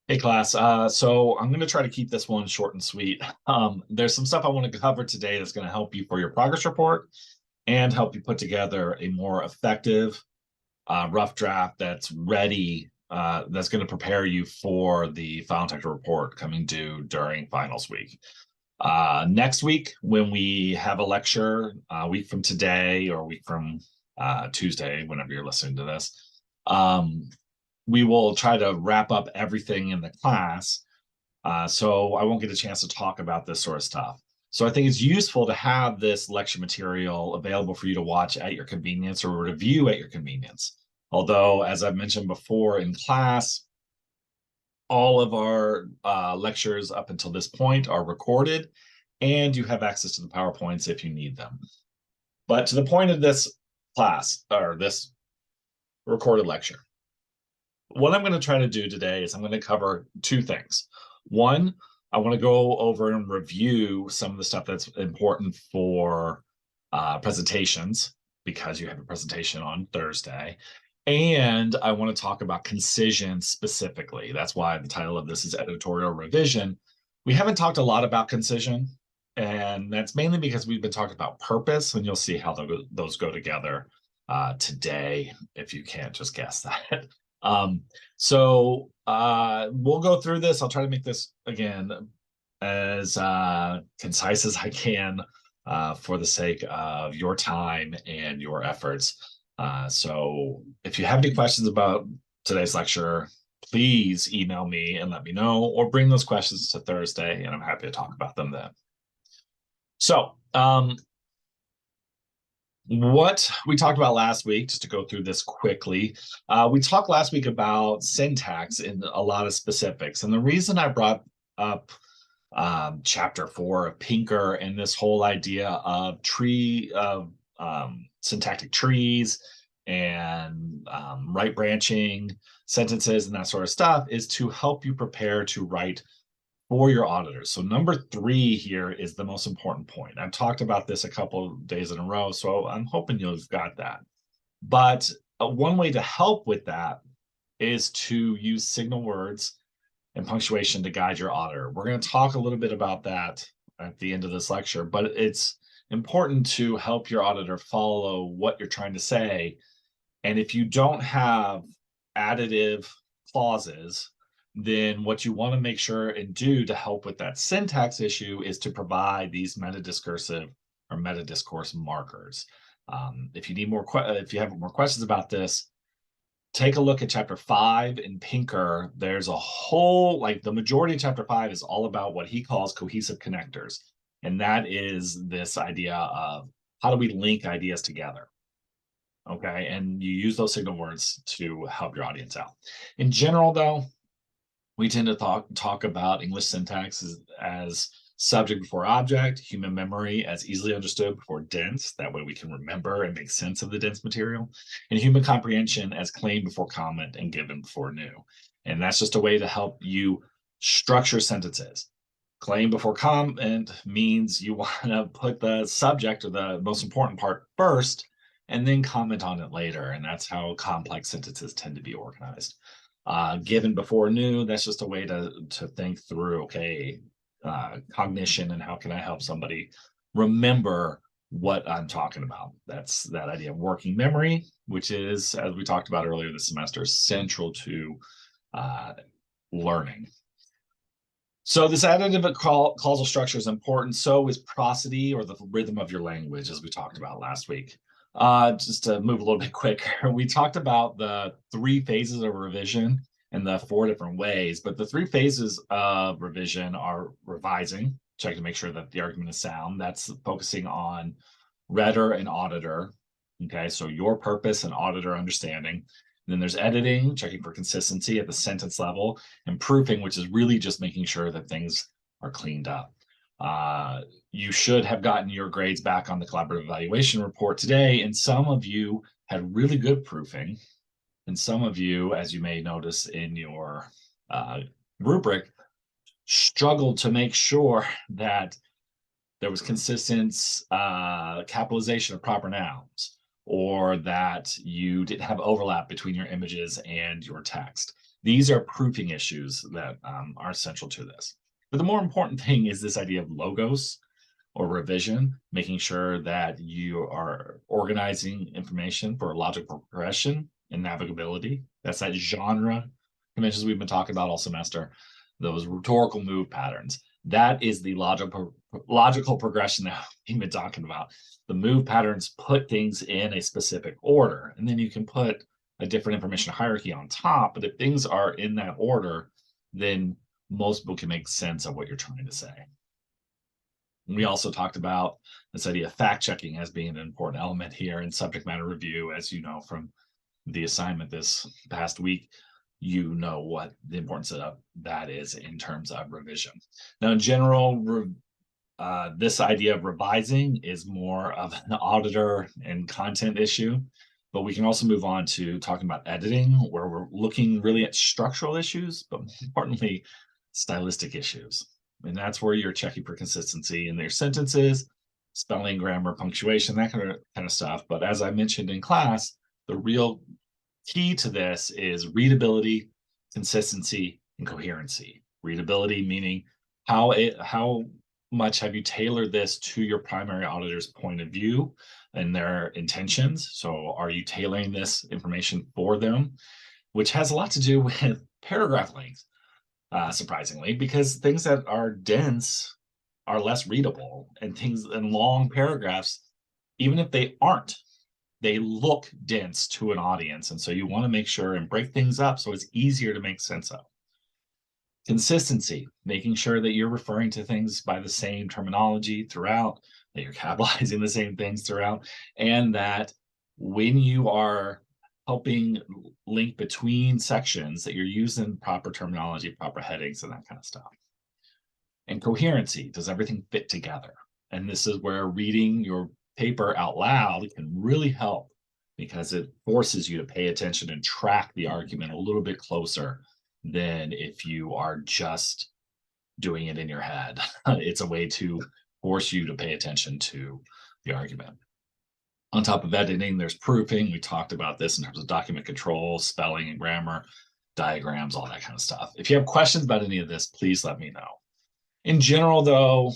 Hey class, so I'm going to try to keep this one short and sweet. There's some stuff I want to cover today that's going to help you for your progress report and help you put together a more effective rough draft that's ready, that's going to prepare you for the final technical report coming due during finals week. Next week, when we have a lecture, a week from today or a week from Tuesday, whenever you're listening to this, we will try to wrap up everything in the class. So I won't get a chance to talk about this sort of stuff. So I think it's useful to have this lecture material available for you to watch at your convenience or review at your convenience. Although, as I've mentioned before in class, all of our lectures up until this point are recorded, and you have access to the PowerPoints if you need them. But to the point of this class, or this recorded lecture, what I'm going to try to do today is I'm going to cover two things. One, I want to go over and review some of the stuff that's important for presentations, because you have a presentation on Thursday. And I want to talk about concision specifically. That's why the title of this is Editorial Revision. We haven't talked a lot about concision, and that's mainly because we've been talking about purpose, and you'll see how those go together today, if you can't just guess that. So we'll go through this. I'll try to make this again as concise as I can for the sake of your time and your efforts. So if you have any questions about today's lecture, please email me and let me know, or bring those questions to Thursday, and I'm happy to talk about them then. So what we talked about last week, just to go through this quickly, we talked last week about syntax in a lot of specifics. And the reason I brought up chapter 4 of Pinker and this whole idea of syntactic trees and right branching sentences and that sort of stuff is to help you prepare to write for your auditors. So number 3 here is the most important point. I've talked about this a couple of days in a row, so I'm hoping you've got that. But one way to help with that is to use signal words and punctuation to guide your auditor. We're going to talk a little bit about that at the end of this lecture, but it's important to help your auditor follow what you're trying to say. And if you don't have additive clauses, then what you want to make sure and do to help with that syntax issue is to provide these metadiscursive or metadiscourse markers. If you need more, if you have more questions about this, take a look at chapter 5 in Pinker. There's a whole, like the majority of chapter 5 is all about what he calls cohesive connectors. And that is this idea of how do we link ideas together? Okay, and you use those signal words to help your audience out. In general, though, we tend to talk about English syntax as subject before object, human memory as easily understood before dense. That way we can remember and make sense of the dense material. And human comprehension as claim before comment and given before new. And that's just a way to help you structure sentences. Claim before comment means you want to put the subject or the most important part first and then comment on it later. And that's how complex sentences tend to be organized. Given before new, that's just a way to think through, okay, cognition and how can I help somebody remember what I'm talking about. That's that idea of working memory, which is, as we talked about earlier this semester, central to learning. So this additive causal structure is important. So is prosody, or the rhythm of your language, as we talked about last week. Just to move a little bit quicker, we talked about the 3 phases of revision and the 4 different ways, but the 3 phases of revision are revising, checking to make sure that the argument is sound. That's focusing on reader and auditor. Okay, so your purpose and auditor understanding. And then there's editing, checking for consistency at the sentence level, and proofing, which is really just making sure that things are cleaned up. You should have gotten your grades back on the collaborative evaluation report today, and some of you had really good proofing, and some of you, as you may notice in your rubric, struggled to make sure that there was consistent capitalization of proper nouns, or that you didn't have overlap between your images and your text. These are proofing issues that are essential to this. But the more important thing is this idea of logos or revision, making sure that you are organizing information for logical progression and navigability. That's that genre conventions we've been talking about all semester, those rhetorical move patterns. That is the logical progression that we've been talking about. The move patterns put things in a specific order, and then you can put a different information hierarchy on top. But if things are in that order, then most people can make sense of what you're trying to say. And we also talked about this idea of fact checking as being an important element here in subject matter review. As you know from the assignment this past week, you know what the importance of that is in terms of revision. Now, in general, this idea of revising is more of an auditor and content issue, but we can also move on to talking about editing, where we're looking really at structural issues, but importantly, stylistic issues. And that's where you're checking for consistency in their sentences, spelling, grammar, punctuation, that kind of stuff. But as I mentioned in class, the real key to this is readability, consistency, and coherency. Readability meaning how much have you tailored this to your primary auditor's point of view and their intentions? So are you tailoring this information for them, which has a lot to do with paragraph length, surprisingly, because things that are dense are less readable, and things in long paragraphs, even if they aren't, they look dense to an audience. And so you want to make sure and break things up so it's easier to make sense of. Consistency, making sure that you're referring to things by the same terminology throughout, that you're capitalizing the same things throughout, and that when you are helping link between sections, that you're using proper terminology, proper headings, and that kind of stuff. And coherency, does everything fit together? And this is where reading your paper out loud can really help, because it forces you to pay attention and track the argument a little bit closer than if you are just doing it in your head. It's a way to force you to pay attention to the argument. On top of editing, there's proofing. We talked about this in terms of document control, spelling and grammar, diagrams, all that kind of stuff. If you have questions about any of this, please let me know. In general, though,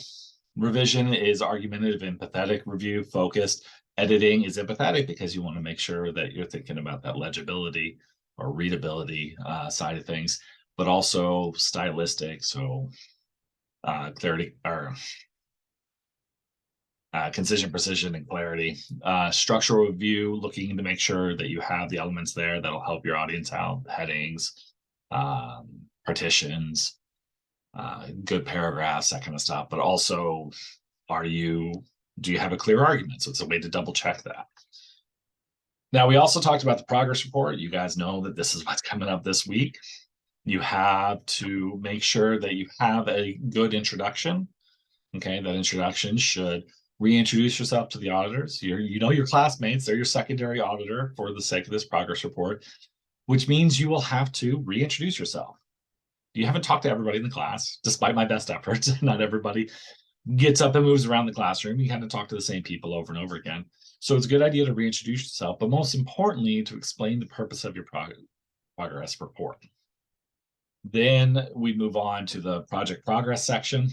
revision is argumentative, empathetic review focused. Editing is empathetic because you want to make sure that you're thinking about that legibility or readability side of things, but also stylistic. So clarity or concision, precision, and clarity. Structural review, looking to make sure that you have the elements there that'll help your audience out, headings, partitions, good paragraphs, that kind of stuff. But also, do you have a clear argument? So it's a way to double check that. Now, we also talked about the progress report. You guys know that this is what's coming up this week. You have to make sure that you have a good introduction. Okay, that introduction should reintroduce yourself to the auditors. You know your classmates, they're your secondary auditor for the sake of this progress report, which means you will have to reintroduce yourself. You haven't talked to everybody in the class, despite my best efforts. Not everybody gets up and moves around the classroom. You kind of talk to the same people over and over again. So it's a good idea to reintroduce yourself, but most importantly, to explain the purpose of your progress report. Then we move on to the project progress section.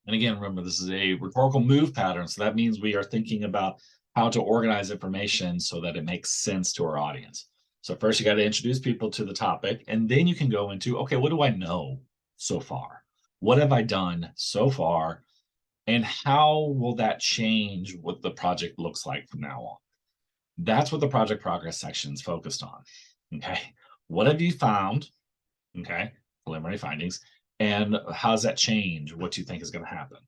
And again, remember, this is a rhetorical move pattern. So that means we are thinking about how to organize information so that it makes sense to our audience. So first you got to introduce people to the topic, and then you can go into, okay, what do I know so far? What have I done so far? And how will that change what the project looks like from now on? That's what the project progress section is focused on. Okay. What have you found? Okay. Preliminary findings. And how does that change what you think is going to happen?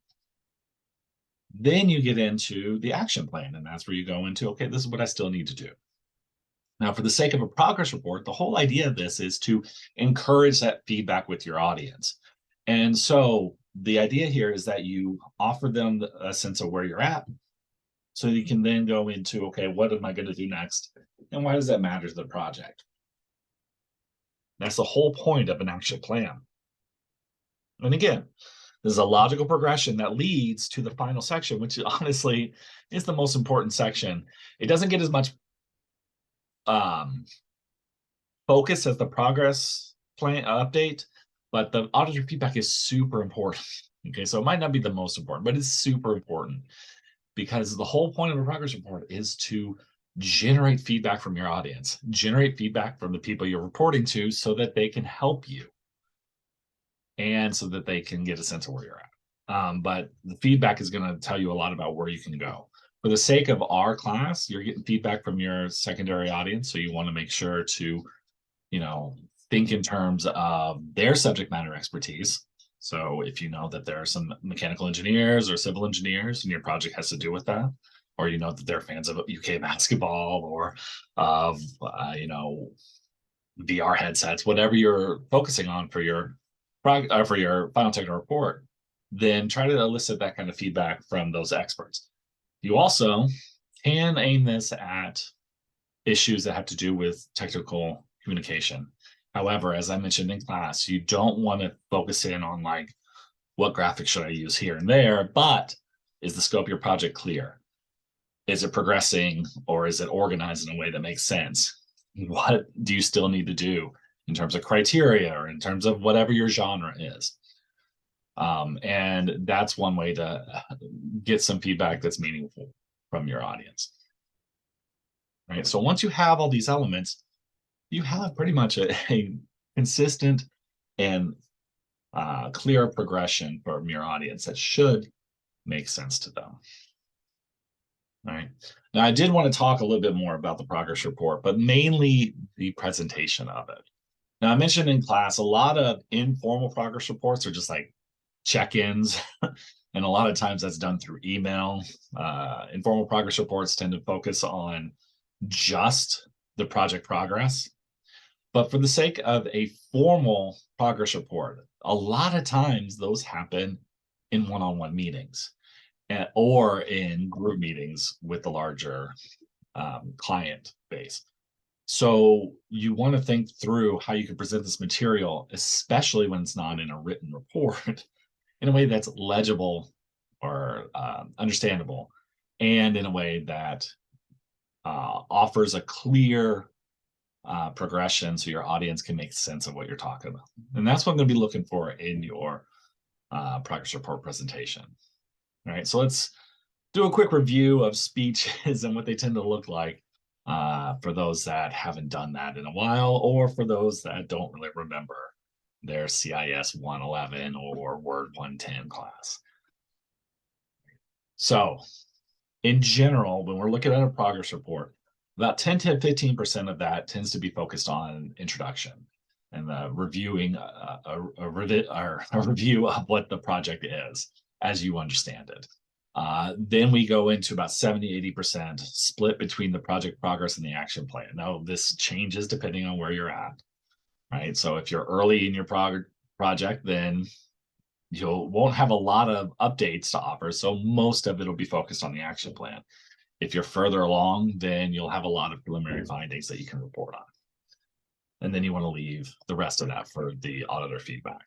Then you get into the action plan, and that's where you go into, okay, this is what I still need to do. Now, for the sake of a progress report, the whole idea of this is to encourage that feedback with your audience. And so the idea here is that you offer them a sense of where you're at, so you can then go into, okay, what am I going to do next? And why does that matter to the project? That's the whole point of an action plan. And again, there's a logical progression that leads to the final section, which honestly is the most important section. It doesn't get as much focus as the progress plan update, but the auditor feedback is super important. Okay, so it might not be the most important, but it's super important because the whole point of a progress report is to generate feedback from your audience, generate feedback from the people you're reporting to so that they can help you and so that they can get a sense of where you're at. But the feedback is going to tell you a lot about where you can go. For the sake of our class, you're getting feedback from your secondary audience, so you want to make sure to, think in terms of their subject matter expertise. So if you know that there are some mechanical engineers or civil engineers and your project has to do with that, or you know that they're fans of UK basketball or of VR headsets, whatever you're focusing on for your final technical report, then try to elicit that kind of feedback from those experts. You also can aim this at issues that have to do with technical communication. However, as I mentioned in class, you don't want to focus in on like, what graphics should I use here and there, but is the scope of your project clear? Is it progressing or is it organized in a way that makes sense? What do you still need to do in terms of criteria or in terms of whatever your genre is? And that's one way to get some feedback that's meaningful from your audience. Right. So once you have all these elements, you have pretty much a consistent and clear progression from your audience that should make sense to them. All right. Now, I did want to talk a little bit more about the progress report, but mainly the presentation of it. Now, I mentioned in class, a lot of informal progress reports are just like check-ins, and a lot of times that's done through email. Informal progress reports tend to focus on just the project progress. But for the sake of a formal progress report, a lot of times those happen in one-on-one meetings or in group meetings with the larger client base. So you want to think through how you can present this material, especially when it's not in a written report, in a way that's legible or understandable, and in a way that offers a clear progression so your audience can make sense of what you're talking about. And that's what I'm going to be looking for in your progress report presentation. All right, so let's do a quick review of speeches and what they tend to look like for those that haven't done that in a while, or for those that don't really remember their CIS 111 or Word 110 class. So in general, when we're looking at a progress report, about 10 to 15% of that tends to be focused on introduction and reviewing a review of what the project is as you understand it. Then we go into about 70-80% split between the project progress and the action plan. Now, this changes depending on where you're at, right? So if you're early in your project, then you won't have a lot of updates to offer. So most of it will be focused on the action plan. If you're further along, then you'll have a lot of preliminary findings that you can report on. And then you want to leave the rest of that for the auditor feedback.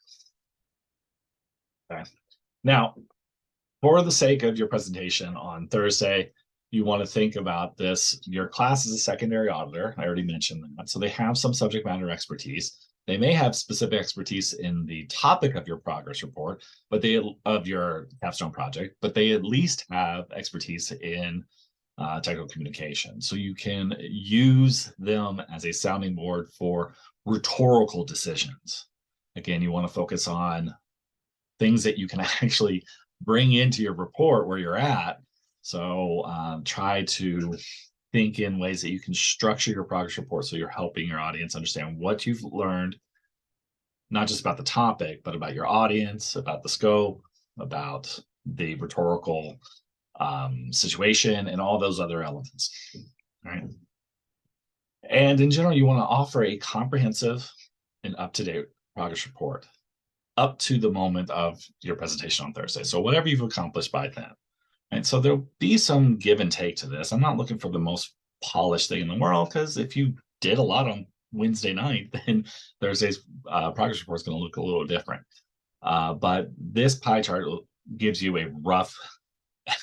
Okay. Now, for the sake of your presentation on Thursday, you want to think about this. Your class is a secondary auditor. I already mentioned that. So they have some subject matter expertise. They may have specific expertise in the topic of your progress report, but of your capstone project, but they at least have expertise in technical communication. So you can use them as a sounding board for rhetorical decisions. Again, you want to focus on things that you can actually bring into your report where you're at. So try to think in ways that you can structure your progress report so you're helping your audience understand what you've learned, not just about the topic, but about your audience, about the scope, about the rhetorical situation, and all those other elements. All right. And in general, you want to offer a comprehensive and up-to-date progress report up to the moment of your presentation on Thursday. So whatever you've accomplished by then. And so there'll be some give and take to this. I'm not looking for the most polished thing in the world, because if you did a lot on Wednesday night, then Thursday's progress report is going to look a little different. But this pie chart gives you a rough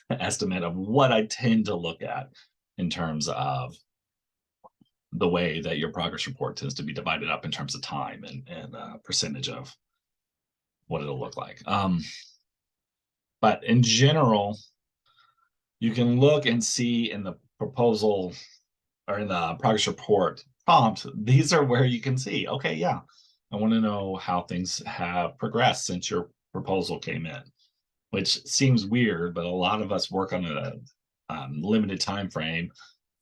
estimate of what I tend to look at in terms of the way that your progress report tends to be divided up in terms of time and percentage of what it'll look like. But in general, you can look and see in the proposal or in the progress report prompt, these are where you can see, okay, yeah, I want to know how things have progressed since your proposal came in, which seems weird, but a lot of us work on a limited time frame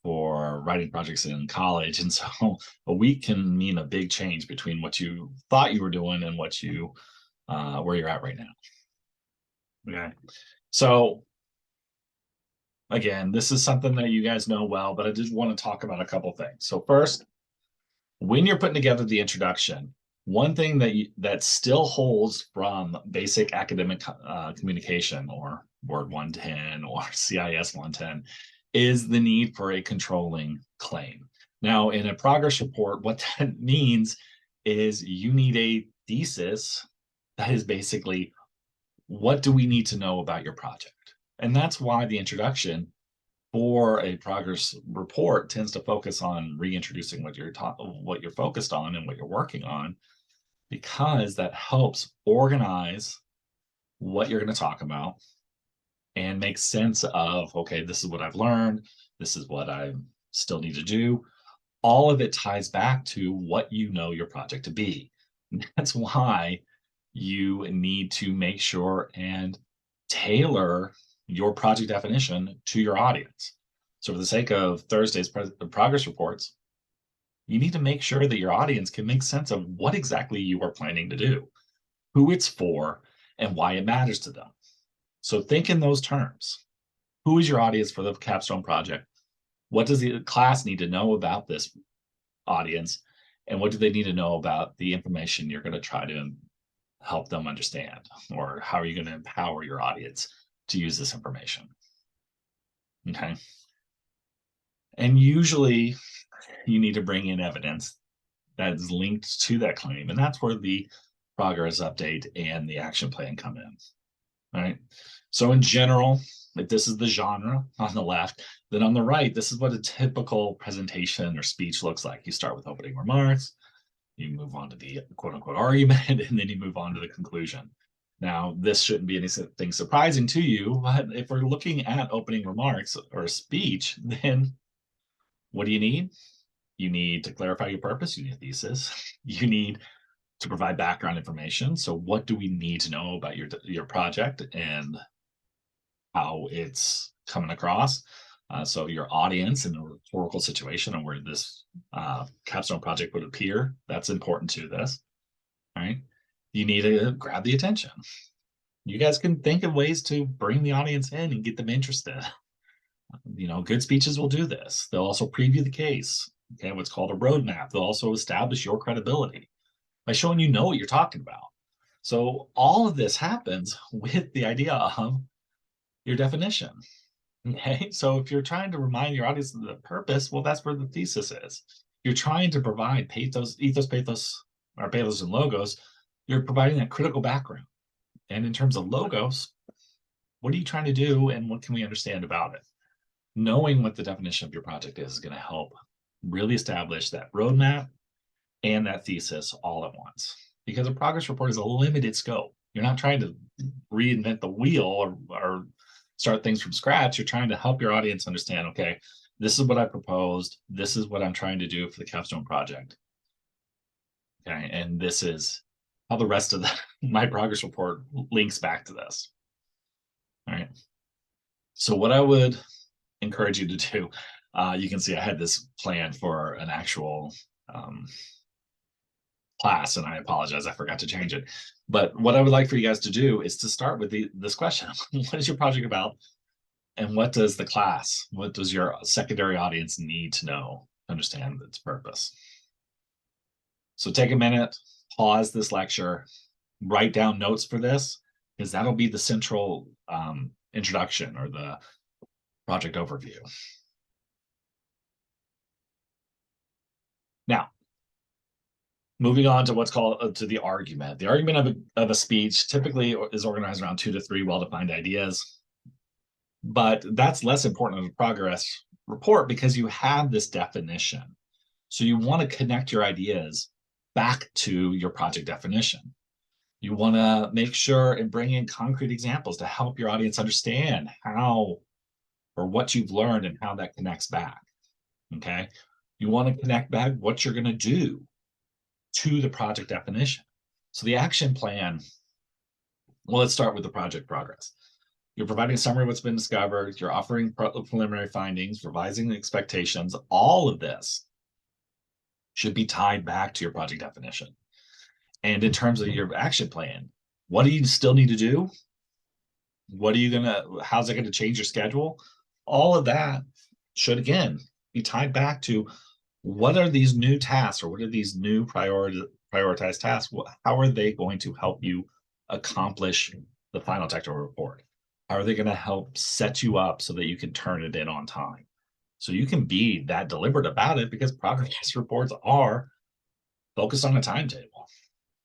for writing projects in college. And so a week can mean a big change between what you thought you were doing and what you where you're at right now. Okay. So again, this is something that you guys know well, but I just want to talk about a couple things. So first, when you're putting together the introduction, one thing that still holds from basic academic communication or Word 110 or CIS 110 is the need for a controlling claim. Now, in a progress report, what that means is you need a thesis that is basically, what do we need to know about your project? And that's why the introduction for a progress report tends to focus on reintroducing what you're focused on and what you're working on, because that helps organize what you're going to talk about and make sense of, okay, this is what I've learned, this is what I still need to do. All of it ties back to what you know your project to be. And that's why you need to make sure and tailor your project definition to your audience. So for the sake of Thursday's progress reports, you need to make sure that your audience can make sense of what exactly you are planning to do, who it's for, and why it matters to them. So think in those terms. Who is your audience for the capstone project? What does the class need to know about this audience? And what do they need to know about the information you're going to try to help them understand? Or how are you going to empower your audience to use this information? Okay. And usually you need to bring in evidence that is linked to that claim. And that's where the progress update and the action plan come in. All right. So in general, if this is the genre on the left, then on the right, this is what a typical presentation or speech looks like. You start with opening remarks, you move on to the quote unquote argument, and then you move on to the conclusion. Now, this shouldn't be anything surprising to you, but if we're looking at opening remarks or speech, then what do you need? You need to clarify your purpose. You need a thesis. You need to provide background information. So what do we need to know about your project and how it's coming across? So your audience and the rhetorical situation and where this capstone project would appear, that's important to this. All right. You need to grab the attention. You guys can think of ways to bring the audience in and get them interested. You know, good speeches will do this. They'll also preview the case. Okay, what's called a roadmap. They'll also establish your credibility by showing you know what you're talking about. So all of this happens with the idea of your definition. Okay, so if you're trying to remind your audience of the purpose, well, that's where the thesis is. You're trying to provide pathos, and logos. You're providing that critical background. And in terms of logos, what are you trying to do and what can we understand about it? Knowing what the definition of your project is going to help really establish that roadmap and that thesis all at once. Because a progress report is a limited scope. You're not trying to reinvent the wheel or start things from scratch. You're trying to help your audience understand, okay, this is what I proposed. This is what I'm trying to do for the capstone project. Okay, and this is how the rest of my progress report links back to this. All right. So what I would encourage you to do, you can see I had this planned for an actual class, and I apologize, I forgot to change it. But what I would like for you guys to do is to start with this question. What is your project about? And what does the class, what does your secondary audience need to know to understand its purpose? So take a minute, pause this lecture, write down notes for this, because that'll be the central introduction or the project overview. Now, moving on to what's called to the argument. The argument of a speech typically is organized around 2 to 3 well-defined ideas, but that's less important in a progress report because you have this definition. So you want to connect your ideas back to your project definition. You want to make sure and bring in concrete examples to help your audience understand how or what you've learned and how that connects back. Okay. You want to connect back what you're going to do to the project definition. So the action plan, well, let's start with the project progress. You're providing a summary of what's been discovered. You're offering preliminary findings, revising the expectations. All of this should be tied back to your project definition. And in terms of your action plan, what do you still need to do? How's it going to change your schedule? All of that should, again, be tied back to what are these new tasks or what are these new prioritized tasks? How are they going to help you accomplish the final technical report? How are they going to help set you up so that you can turn it in on time? So you can be that deliberate about it, because progress reports are focused on a timetable.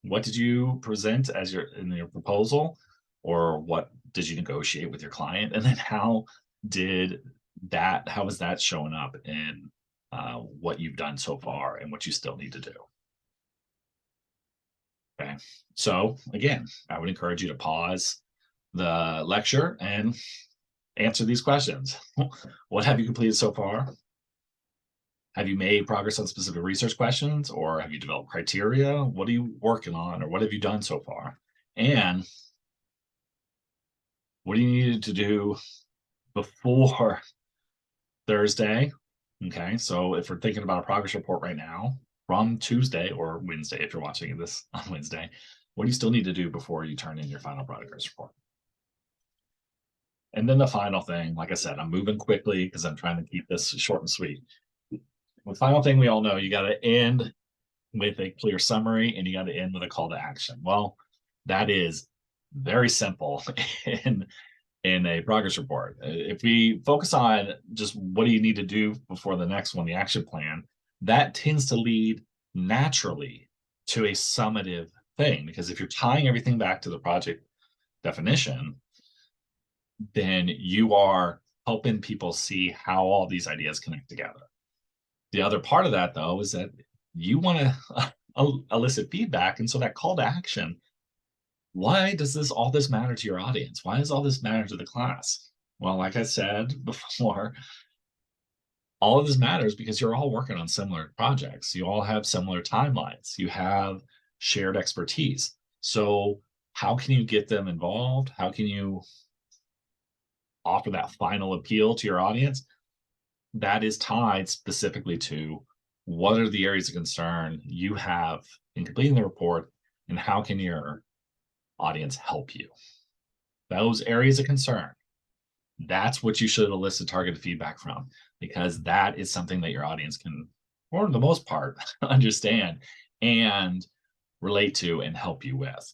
What did you present in your proposal, or what did you negotiate with your client? And then how is that showing up in what you've done so far and what you still need to do? Okay. So again, I would encourage you to pause the lecture and answer these questions. What have you completed so far? Have you made progress on specific research questions, or have you developed criteria? What are you working on, or what have you done so far? And what do you need to do before Thursday? Okay, so if we're thinking about a progress report right now from Tuesday or Wednesday, if you're watching this on Wednesday, what do you still need to do before you turn in your final progress report? And then the final thing, like I said, I'm moving quickly because I'm trying to keep this short and sweet. The final thing we all know, you got to end with a clear summary and you got to end with a call to action. Well, that is very simple in a progress report. If we focus on just what do you need to do before the next one, the action plan, that tends to lead naturally to a summative thing, because if you're tying everything back to the project definition, then you are helping people see how all these ideas connect together. The other part of that, though, is that you want to elicit feedback. And so that call to action, why does all this matter to your audience? Why does all this matter to the class? Well, like I said before, all of this matters because you're all working on similar projects. You all have similar timelines. You have shared expertise. So how can you get them involved? How can you offer that final appeal to your audience? That is tied specifically to what are the areas of concern you have in completing the report, and how can your audience help you? Those areas of concern, that's what you should elicit targeted feedback from, because that is something that your audience can, for the most part, understand and relate to and help you with.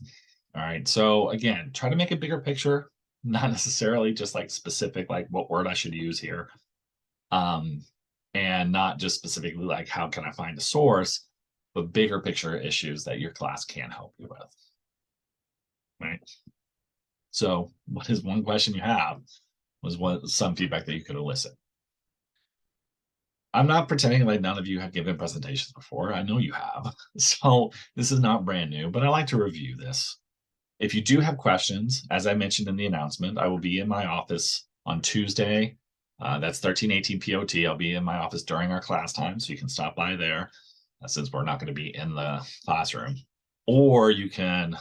All right. So again, try to make a bigger picture, not necessarily just like specific, like what word I should use here. And not just specifically like how can I find a source, but bigger picture issues that your class can help you with. Right. So what is one question you have was some feedback that you could elicit. I'm not pretending like none of you have given presentations before. I know you have. So this is not brand new, but I like to review this. If you do have questions, as I mentioned in the announcement, I will be in my office on Tuesday. That's 1318 POT. I'll be in my office during our class time, so you can stop by there since we're not going to be in the classroom. Or you can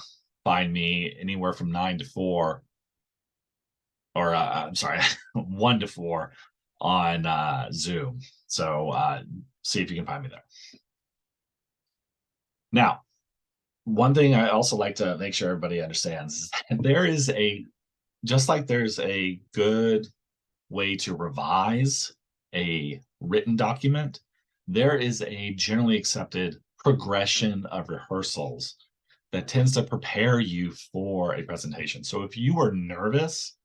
find me anywhere from 9 to 4, or I'm sorry, 1 to 4 on Zoom. So see if you can find me there. Now, one thing I also like to make sure everybody understands is that just like there's a good way to revise a written document, there is a generally accepted progression of rehearsals that tends to prepare you for a presentation. So if you are nervous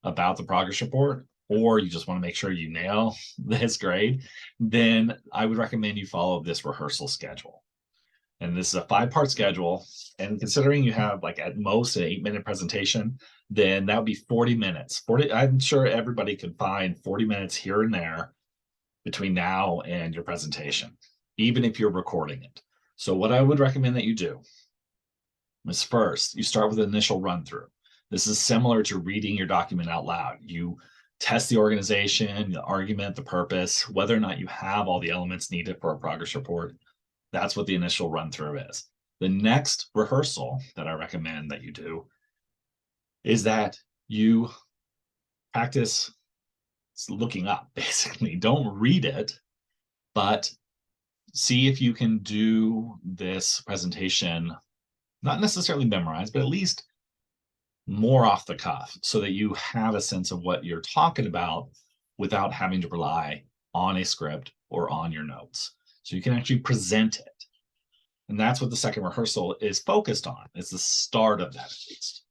about the progress report, or you just want to make sure you nail this grade, then I would recommend you follow this rehearsal schedule. And this is a 5-part schedule. And considering you have like at most an 8-minute presentation, then that would be 40 minutes. I'm sure everybody could find 40 minutes here and there between now and your presentation. even if you're recording it. So what I would recommend that you do is first, you start with an initial run through. This is similar to reading your document out loud. You test the organization, the argument, the purpose, whether or not you have all the elements needed for a progress report. That's what the initial run through is. The next rehearsal that I recommend that you do is that you practice looking up, basically. Don't read it, but see if you can do this presentation, not necessarily memorize, but at least more off the cuff so that you have a sense of what you're talking about without having to rely on a script or on your notes. So you can actually present it. And that's what the second rehearsal is focused on. It's the start of that piece,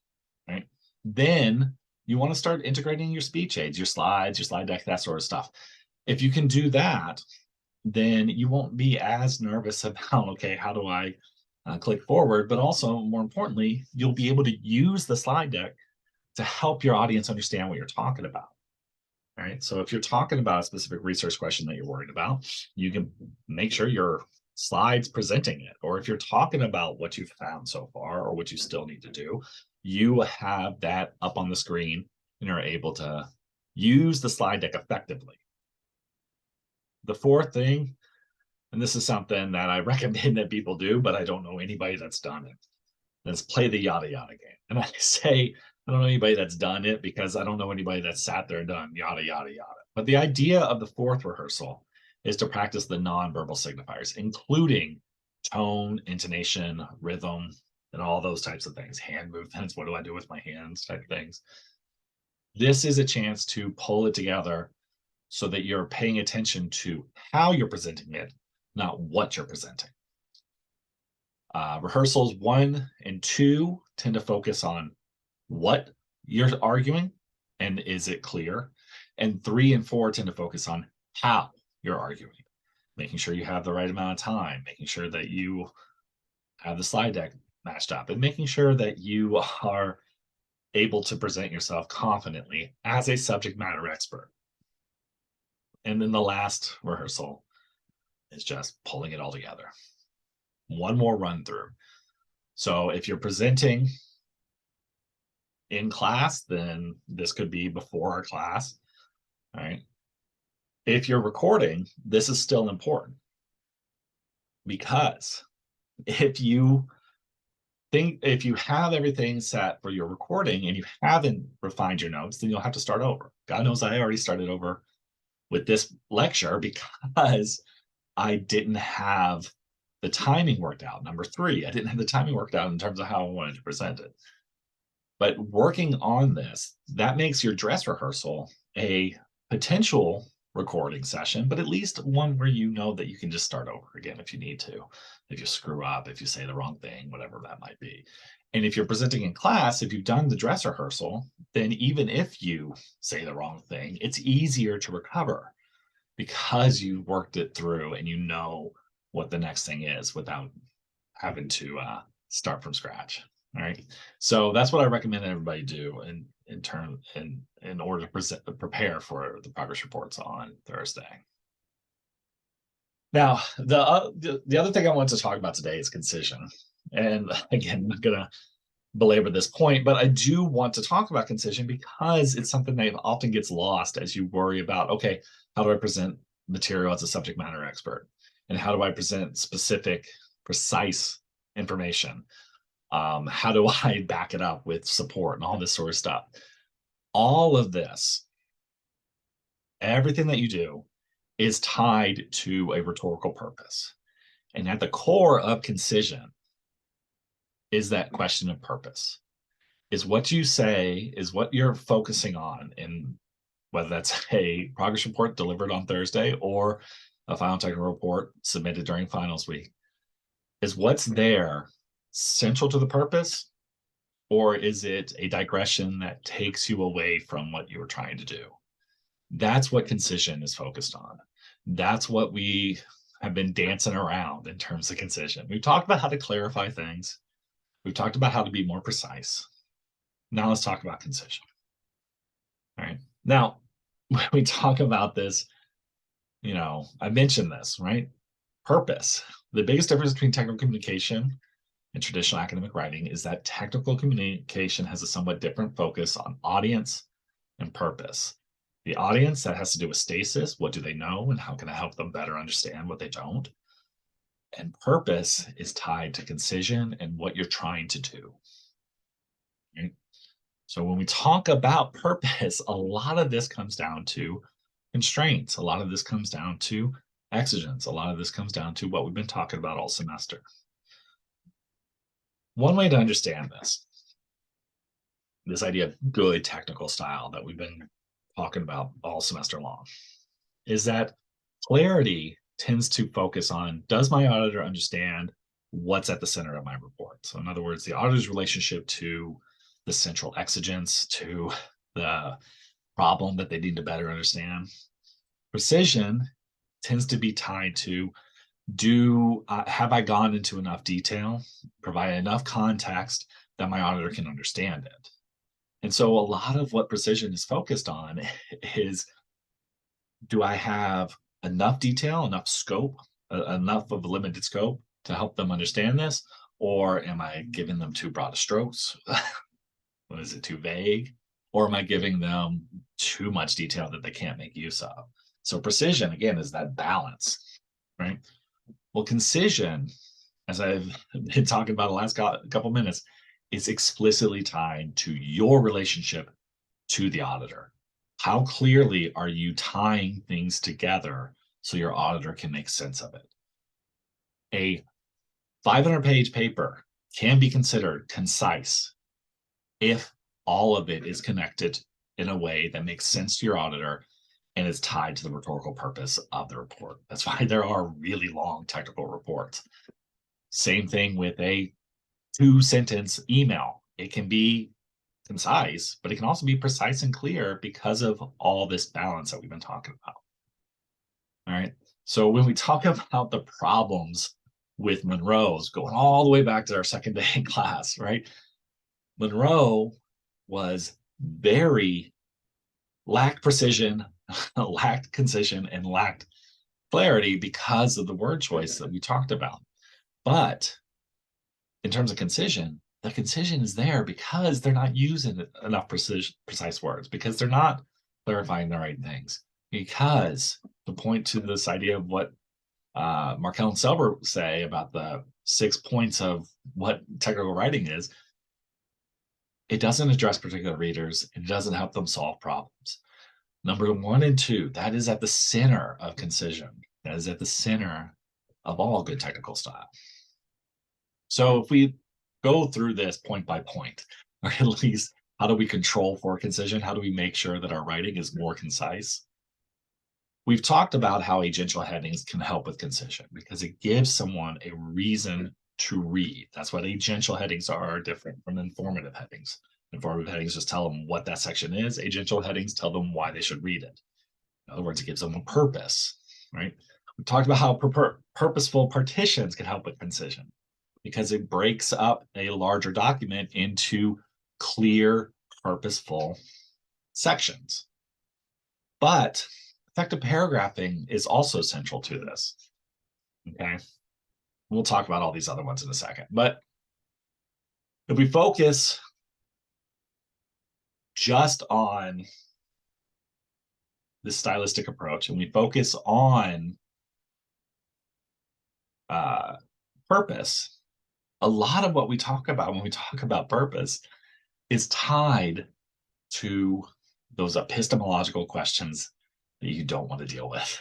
right? Then you want to start integrating your speech aids, your slides, your slide deck, that sort of stuff. If you can do that, then you won't be as nervous about, okay, how do I click forward? But also, more importantly, you'll be able to use the slide deck to help your audience understand what you're talking about. Right. So if you're talking about a specific research question that you're worried about, you can make sure your slides presenting it. Or if you're talking about what you've found so far or what you still need to do, you have that up on the screen and are able to use the slide deck effectively. The fourth thing, and this is something that I recommend that people do, but I don't know anybody that's done it, is play the yada yada game. And I say I don't know anybody that's done it because I don't know anybody that's sat there and done yada yada yada. But the idea of the fourth rehearsal is to practice the nonverbal signifiers, including tone, intonation, rhythm, and all those types of things. Hand movements, what do I do with my hands, type of things. This is a chance to pull it together so that you're paying attention to how you're presenting it, not what you're presenting. Rehearsals 1 and 2 tend to focus on what you're arguing and is it clear. And 3 and 4 tend to focus on how you're arguing, making sure you have the right amount of time, making sure that you have the slide deck matched up, and making sure that you are able to present yourself confidently as a subject matter expert. And then the last rehearsal is just pulling it all together. One more run through. So if you're presenting in class, then this could be before our class, right? If you're recording, this is still important because if you have everything set for your recording and you haven't refined your notes, then you'll have to start over. God knows I already started over with this lecture because I didn't have the timing worked out. Number 3, I didn't have the timing worked out in terms of how I wanted to present it. But working on this, that makes your dress rehearsal a potential recording session, but at least one where you know that you can just start over again if you need to, if you screw up, if you say the wrong thing, whatever that might be. And if you're presenting in class, if you've done the dress rehearsal, then even if you say the wrong thing, it's easier to recover because you worked it through and you know what the next thing is without having to start from scratch. All right. So that's what I recommend everybody do in order to prepare for the progress reports on Thursday. Now, the other thing I want to talk about today is concision. And again, I'm not going to belabor this point, but I do want to talk about concision because it's something that often gets lost as you worry about, okay, how do I present material as a subject matter expert? And how do I present specific, precise information? How do I back it up with support and all this sort of stuff? All of this, everything that you do is tied to a rhetorical purpose. And at the core of concision is that question of purpose. Is what you say, is what you're focusing on, in whether that's a progress report delivered on Thursday or a final technical report submitted during finals week, is what's there central to the purpose, or is it a digression that takes you away from what you were trying to do? That's what concision is focused on. That's what we have been dancing around in terms of concision. We've talked about how to clarify things. We've talked about how to be more precise. Now let's talk about concision. All right. Now, when we talk about this, I mentioned this, right? Purpose. The biggest difference between technical communication and traditional academic writing is that technical communication has a somewhat different focus on audience and purpose. The audience, that has to do with stasis. What do they know and how can I help them better understand what they don't? And purpose is tied to concision and what you're trying to do. Right? So when we talk about purpose, a lot of this comes down to constraints. A lot of this comes down to exigence. A lot of this comes down to what we've been talking about all semester. One way to understand this idea of good technical style that we've been talking about all semester long, is that clarity tends to focus on, does my auditor understand what's at the center of my report? So in other words, the auditor's relationship to the central exigence, to the problem that they need to better understand. Precision tends to be tied to, have I gone into enough detail, provide enough context that my auditor can understand it? And so a lot of what precision is focused on is, do I have enough detail, enough scope, enough of a limited scope to help them understand this? Or am I giving them too broad strokes? What is it, too vague? Or am I giving them too much detail that they can't make use of? So precision, again, is that balance, right? Well, concision, as I've been talking about the last couple minutes, is explicitly tied to your relationship to the auditor. How clearly are you tying things together so your auditor can make sense of it? A 500-page paper can be considered concise if all of it is connected in a way that makes sense to your auditor and is tied to the rhetorical purpose of the report. That's why there are really long technical reports. Same thing with a 2-sentence email. It can be concise, but it can also be precise and clear because of all this balance that we've been talking about. All right. So when we talk about the problems with Monroe's, going all the way back to our second day in class, right? Monroe was very lacked precision, lacked concision, and lacked clarity because of the word choice that we talked about. But in terms of concision, the concision is there because they're not using enough precise words, because they're not clarifying the right things. Because, to point to this idea of what Markel and Selber say about the 6 points of what technical writing is, it doesn't address particular readers. It doesn't help them solve problems. Number 1 and 2, that is at the center of concision. That is at the center of all good technical style. So if we go through this point by point, or at least how do we control for concision? How do we make sure that our writing is more concise? We've talked about how agential headings can help with concision because it gives someone a reason to read. That's what agential headings are different from informative headings. Informative headings just tell them what that section is. Agential headings tell them why they should read it. In other words, it gives them a purpose, right? We talked about how purposeful partitions can help with concision because it breaks up a larger document into clear, purposeful sections. But effective paragraphing is also central to this. Okay. We'll talk about all these other ones in a second. But if we focus just on this stylistic approach and we focus on purpose, a lot of what we talk about when we talk about purpose is tied to those epistemological questions that you don't want to deal with,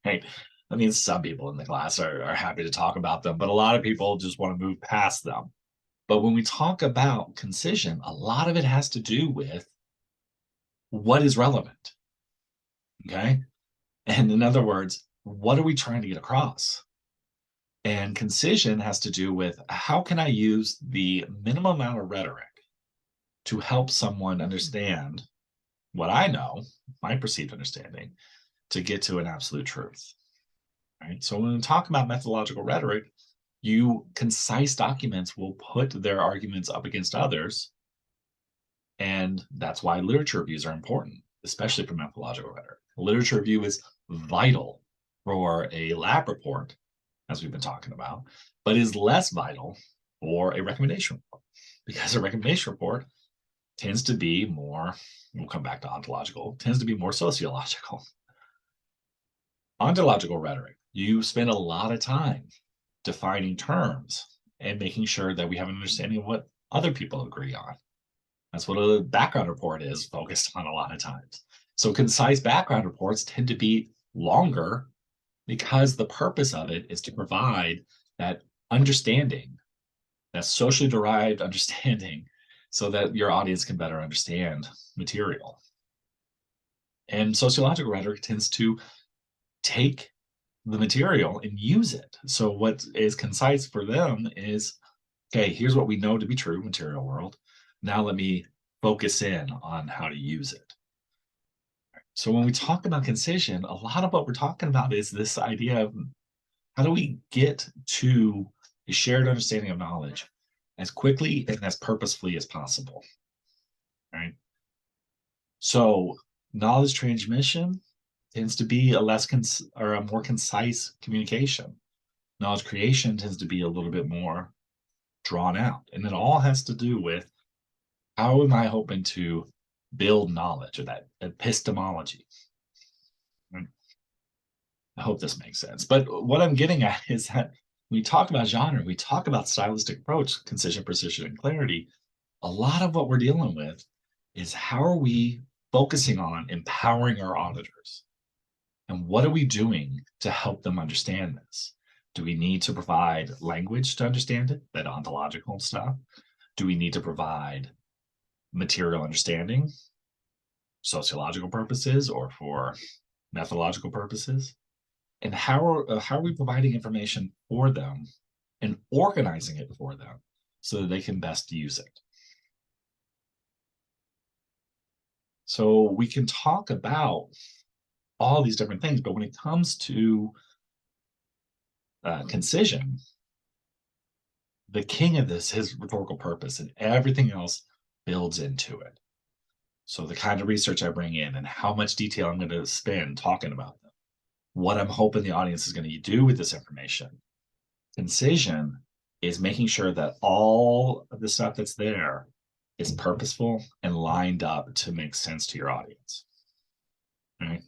right? I mean, some people in the class are happy to talk about them, but a lot of people just want to move past them. But when we talk about concision, a lot of it has to do with what is relevant, okay? And in other words, what are we trying to get across? And concision has to do with, how can I use the minimum amount of rhetoric to help someone understand what I know, my perceived understanding, to get to an absolute truth, right? So when we talk about methodological rhetoric, concise documents will put their arguments up against others. And that's why literature reviews are important, especially for methodological rhetoric. Literature review is vital for a lab report as we've been talking about, but is less vital for a recommendation report because a recommendation report tends to be more, we'll come back to ontological, tends to be more sociological. Ontological rhetoric, you spend a lot of time defining terms and making sure that we have an understanding of what other people agree on. That's what a background report is focused on a lot of times. So concise background reports tend to be longer because the purpose of it is to provide that understanding, that socially derived understanding, so that your audience can better understand material. And sociological rhetoric tends to take the material and use it. So what is concise for them is, okay, here's what we know to be true, material world. Now let me focus in on how to use it. So when we talk about concision, a lot of what we're talking about is this idea of how do we get to a shared understanding of knowledge as quickly and as purposefully as possible, right? So knowledge transmission tends to be a more concise communication. Knowledge creation tends to be a little bit more drawn out, and it all has to do with how am I hoping to build knowledge, or that epistemology. I hope this makes sense. But what I'm getting at is that when we talk about genre, we talk about stylistic approach, concision, precision, and clarity. A lot of what we're dealing with is how are we focusing on empowering our auditors? And what are we doing to help them understand this? Do we need to provide language to understand it, that ontological stuff? Do we need to provide material understanding, sociological purposes, or for methodological purposes? And how are we providing information for them and organizing it for them so that they can best use it? So we can talk about all these different things, but when it comes to concision, the king of this is rhetorical purpose, and everything else builds into it. So the kind of research I bring in and how much detail I'm going to spend talking about them, what I'm hoping the audience is going to do with this information. Concision is making sure that all of the stuff that's there is purposeful and lined up to make sense to your audience. Right?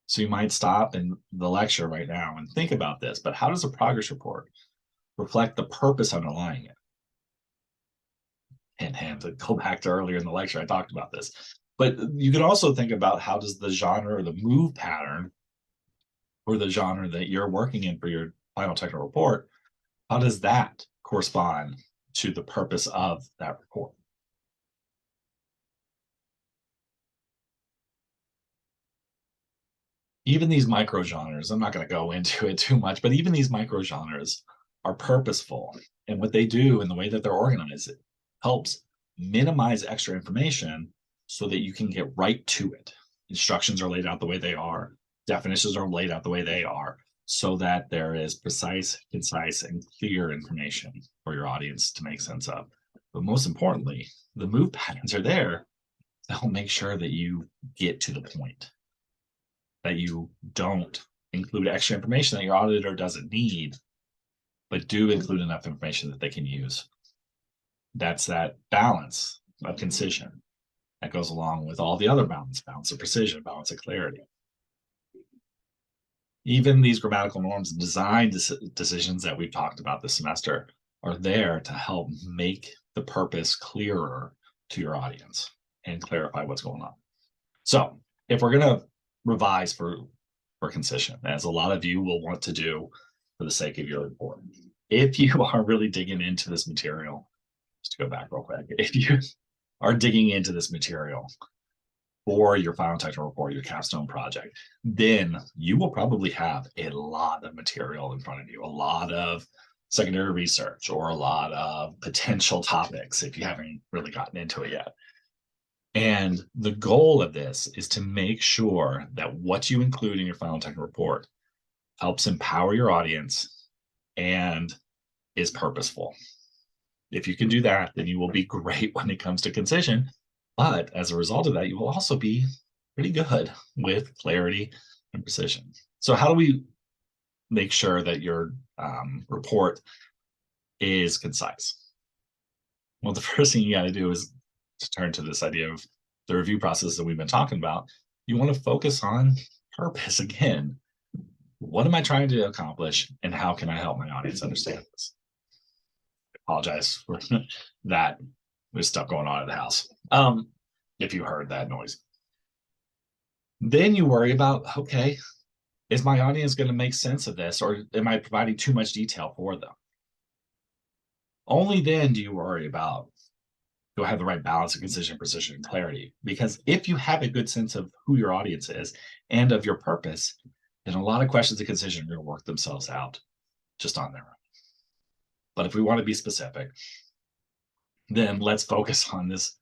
So you might stop in the lecture right now and think about this, but how does a progress report reflect the purpose underlying it? And to go back to earlier in the lecture, I talked about this. But you can also think about how does the genre or the move pattern or the genre that you're working in for your final technical report, how does that correspond to the purpose of that report? Even these micro genres, I'm not going to go into it too much, but even these micro genres are purposeful. And what they do and the way that they're organized, it helps minimize extra information so that you can get right to it. Instructions are laid out the way they are, definitions are laid out the way they are, so that there is precise, concise, and clear information for your audience to make sense of. But most importantly, the move patterns are there to help make sure that you get to the point, that you don't include extra information that your auditor doesn't need, but do include enough information that they can use. That's that balance of concision that goes along with all the other balance of precision, balance of clarity. Even these grammatical norms and design decisions that we've talked about this semester are there to help make the purpose clearer to your audience and clarify what's going on. So if we're going to revise for concision, as a lot of you will want to do for the sake of your report, if you are really digging into this material, just to go back real quick, if you are digging into this material for your final technical report, your capstone project, then you will probably have a lot of material in front of you, a lot of secondary research, or a lot of potential topics if you haven't really gotten into it yet. And the goal of this is to make sure that what you include in your final technical report helps empower your audience and is purposeful. If you can do that, then you will be great when it comes to concision. But as a result of that, you will also be pretty good with clarity and precision. So how do we make sure that your report is concise? Well, the first thing you got to do is to turn to this idea of the review process that we've been talking about. You want to focus on purpose again. What am I trying to accomplish, and how can I help my audience understand this? I apologize for that. There's stuff going on at the house. If you heard that noise. Then you worry about, okay, is my audience going to make sense of this, or am I providing too much detail for them? Only then do you worry about, do I have the right balance of concision, precision, and clarity? Because if you have a good sense of who your audience is and of your purpose, then a lot of questions of concision are going to work themselves out just on their own. But if we want to be specific, then let's focus on this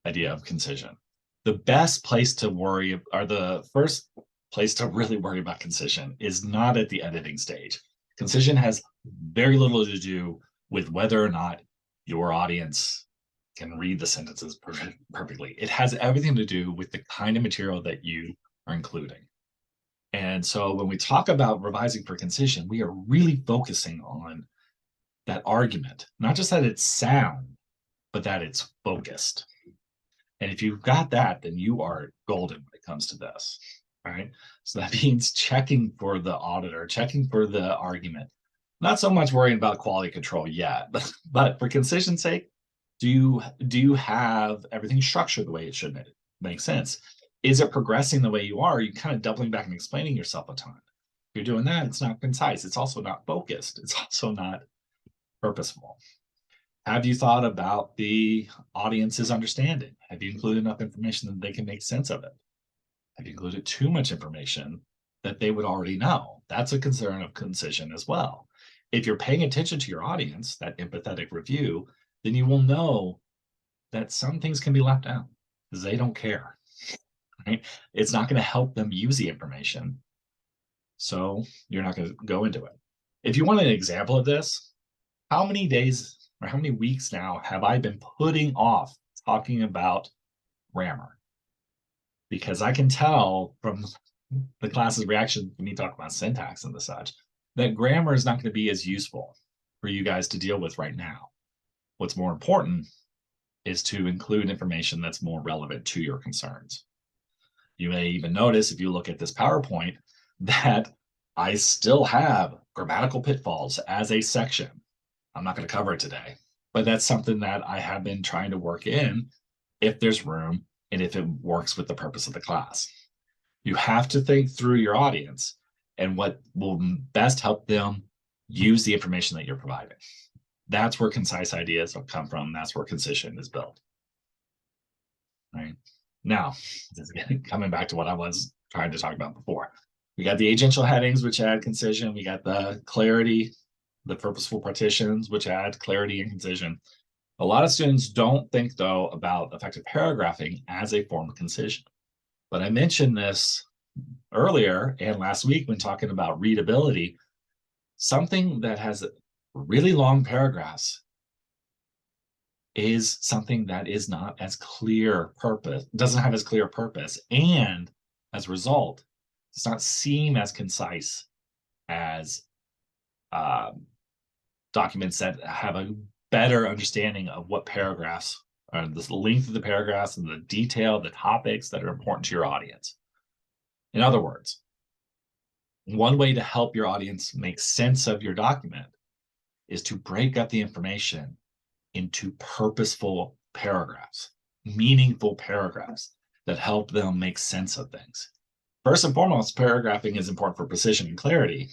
idea of concision. The best place to worry, or the first place to really worry about concision, is not at the editing stage. Concision has very little to do with whether or not your audience can read the sentences perfectly. It has everything to do with the kind of material that you are including. And so when we talk about revising for concision, we are really focusing on that argument, not just that it's sound, but that it's focused. And if you've got that, then you are golden when it comes to this, right? So that means checking for the auditor, checking for the argument, not so much worrying about quality control yet, but for concision's sake, do you have everything structured the way it should make sense? Is it progressing the way you are? Are you kind of doubling back and explaining yourself a ton? If you're doing that, it's not concise. It's also not focused. It's also not purposeful. Have you thought about the audience's understanding? Have you included enough information that they can make sense of it? Have you included too much information that they would already know? That's a concern of concision as well. If you're paying attention to your audience, that empathetic review, then you will know that some things can be left out because they don't care, right? It's not going to help them use the information. So you're not going to go into it. If you want an example of this, how many days or how many weeks now have I been putting off talking about grammar? Because I can tell from the class's reaction when you talk about syntax and the such, that grammar is not going to be as useful for you guys to deal with right now. What's more important is to include information that's more relevant to your concerns. You may even notice, if you look at this PowerPoint, that I still have grammatical pitfalls as a section. I'm not going to cover it today, but that's something that I have been trying to work in if there's room and if it works with the purpose of the class. You have to think through your audience and what will best help them use the information that you're providing. That's where concise ideas will come from. That's where concision is built. Right now, coming back to what I was trying to talk about before, we got the agential headings, which add concision. We got the clarity, the purposeful partitions, which add clarity and concision. A lot of students don't think, though, about effective paragraphing as a form of concision. But I mentioned this earlier and last week when talking about readability. Something that has really long paragraphs is something that is not as clear purpose, doesn't have as clear purpose, and as a result, does not seem as concise as documents that have a better understanding of what paragraphs are, the length of the paragraphs and the detail, the topics that are important to your audience. In other words, one way to help your audience make sense of your document is to break up the information into purposeful paragraphs, meaningful paragraphs that help them make sense of things. First and foremost, paragraphing is important for precision and clarity,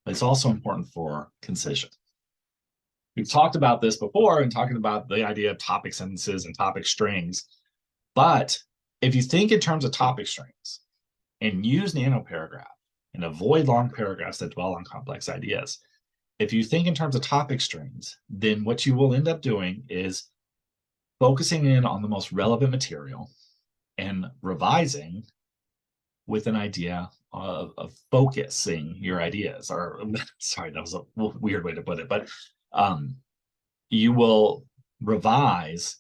but it's also important for concision. We've talked about this before and talking about the idea of topic sentences and topic strings. But if you think in terms of topic strings and use nanoparagraph and avoid long paragraphs that dwell on complex ideas, if you think in terms of topic strings, then what you will end up doing is focusing in on the most relevant material and revising with an idea of focusing your ideas. Or sorry, that was a weird way to put it, but you will revise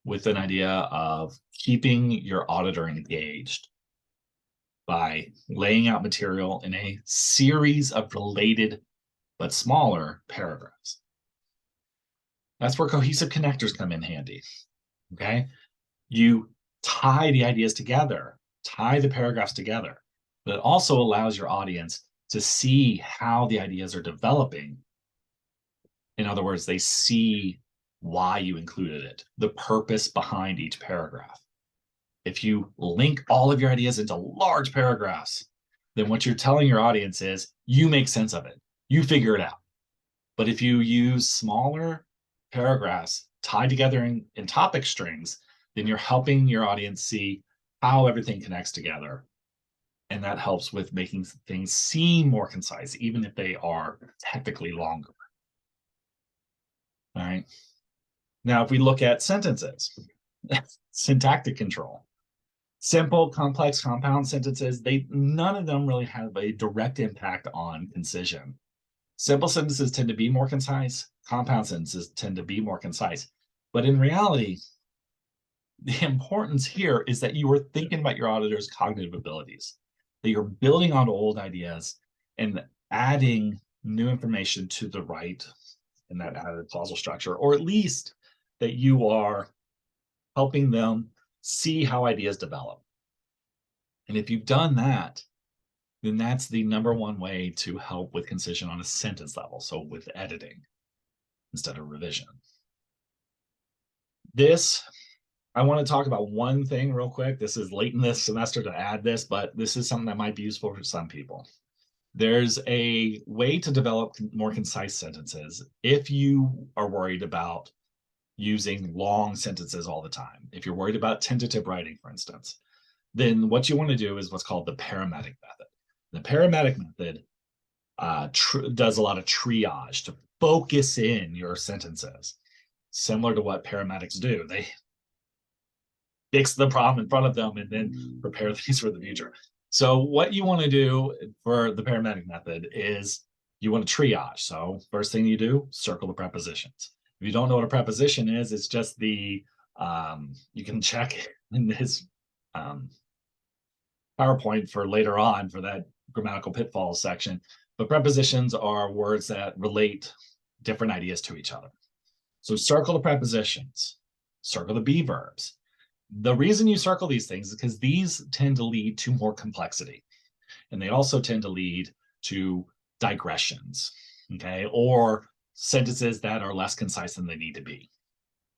with an idea of keeping your auditor engaged. by laying out material in a series of related but smaller paragraphs. That's where cohesive connectors come in handy. Okay. You tie the ideas together, tie the paragraphs together, but it also allows your audience to see how the ideas are developing. In other words, they see why you included it, the purpose behind each paragraph. If you link all of your ideas into large paragraphs, then what you're telling your audience is you make sense of it, you figure it out. But if you use smaller paragraphs tied together in topic strings, then you're helping your audience see how everything connects together. And that helps with making things seem more concise, even if they are technically longer. All right. Now, if we look at sentences, syntactic control, simple, complex, compound sentences, none of them really have a direct impact on concision. Simple sentences tend to be more concise. Compound sentences tend to be more concise. But in reality, the importance here is that you are thinking about your auditor's cognitive abilities, that you're building on old ideas and adding new information to the right in that added causal structure, or at least that you are helping them see how ideas develop. And if you've done that, then that's the number one way to help with concision on a sentence level. So with editing instead of revision. I want to talk about one thing real quick. This is late in this semester to add this, but this is something that might be useful for some people. There's a way to develop more concise sentences if you are worried about using long sentences all the time. If you're worried about tentative writing, for instance, then what you want to do is what's called the paramedic method. The paramedic method does a lot of triage to focus in your sentences, similar to what paramedics do. They fix the problem in front of them and then prepare things for the future. So what you want to do for the paramedic method is you want to triage. So first thing you do, circle the prepositions. If you don't know what a preposition is, it's just you can check in this PowerPoint for later on for that grammatical pitfalls section. But prepositions are words that relate different ideas to each other. So circle the prepositions, circle the be verbs. The reason you circle these things is because these tend to lead to more complexity. And they also tend to lead to digressions, okay, or sentences that are less concise than they need to be.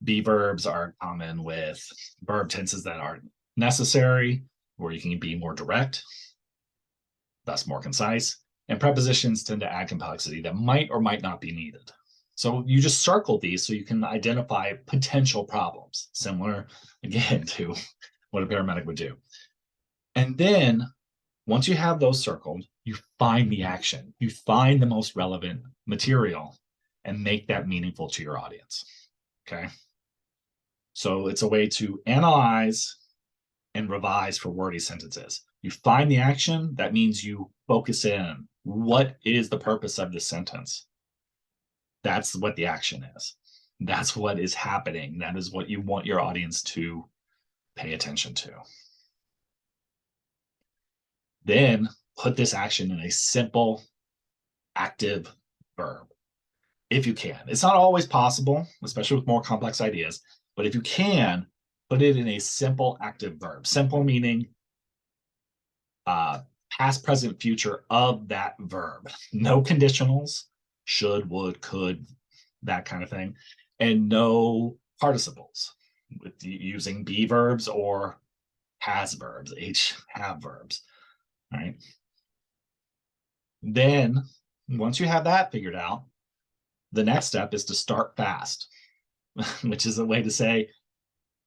Be verbs are common with verb tenses that aren't necessary, where you can be more direct, thus more concise. And prepositions tend to add complexity that might or might not be needed. So you just circle these so you can identify potential problems, similar, again, to what a paramedic would do. And then once you have those circled, you find the action. You find the most relevant material and make that meaningful to your audience, okay? So it's a way to analyze and revise for wordy sentences. You find the action, that means you focus in. What is the purpose of this sentence? That's what the action is. That's what is happening. That is what you want your audience to pay attention to. Then put this action in a simple, active verb, if you can. It's not always possible, especially with more complex ideas, but if you can, put it in a simple, active verb. Simple meaning past, present, future of that verb. No conditionals, should, would, could, that kind of thing, and no participles with using be verbs or has verbs, have verbs, right? Then once you have that figured out, the next step is to start fast, which is a way to say,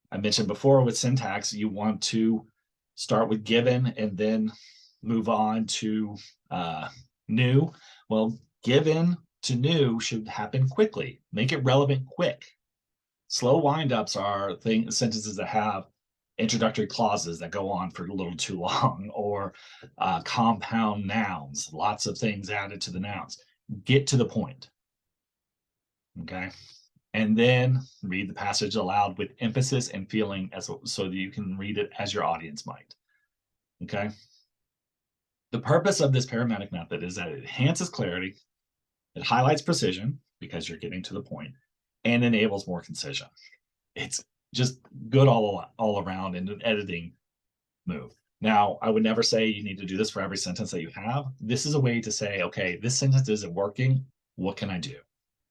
I mentioned before with syntax, you want to start with given and then move on to new. Well, given to new should happen quickly. Make it relevant quick. Slow windups are sentences that have introductory clauses that go on for a little too long, or compound nouns, lots of things added to the nouns. Get to the point, okay? And then read the passage aloud with emphasis and feeling so that you can read it as your audience might, okay? The purpose of this parametric method is that it enhances clarity, it highlights precision because you're getting to the point, and enables more concision. It's just good all around in an editing move. Now, I would never say you need to do this for every sentence that you have. This is a way to say, okay, this sentence isn't working. What can I do?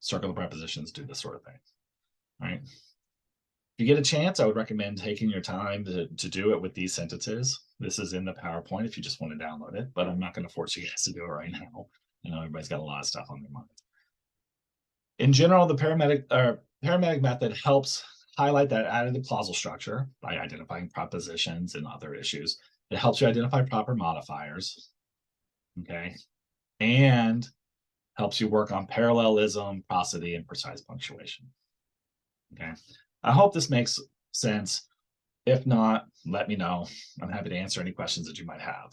Circle the prepositions, do this sort of thing. All right. If you get a chance, I would recommend taking your time to do it with these sentences. This is in the PowerPoint if you just want to download it, but I'm not going to force you guys to do it right now. I know everybody's got a lot of stuff on their mind. In general, the parametric method helps highlight that additive clausal structure by identifying prepositions and other issues. It helps you identify proper modifiers, okay, and helps you work on parallelism, prosody, and precise punctuation. Okay, I hope this makes sense. If not, let me know. I'm happy to answer any questions that you might have.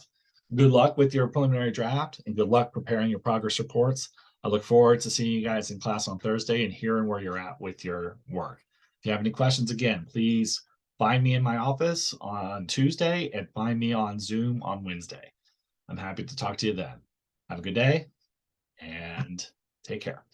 Good luck with your preliminary draft and good luck preparing your progress reports. I look forward to seeing you guys in class on Thursday and hearing where you're at with your work. If you have any questions, again, please find me in my office on Tuesday and find me on Zoom on Wednesday. I'm happy to talk to you then. Have a good day and take care.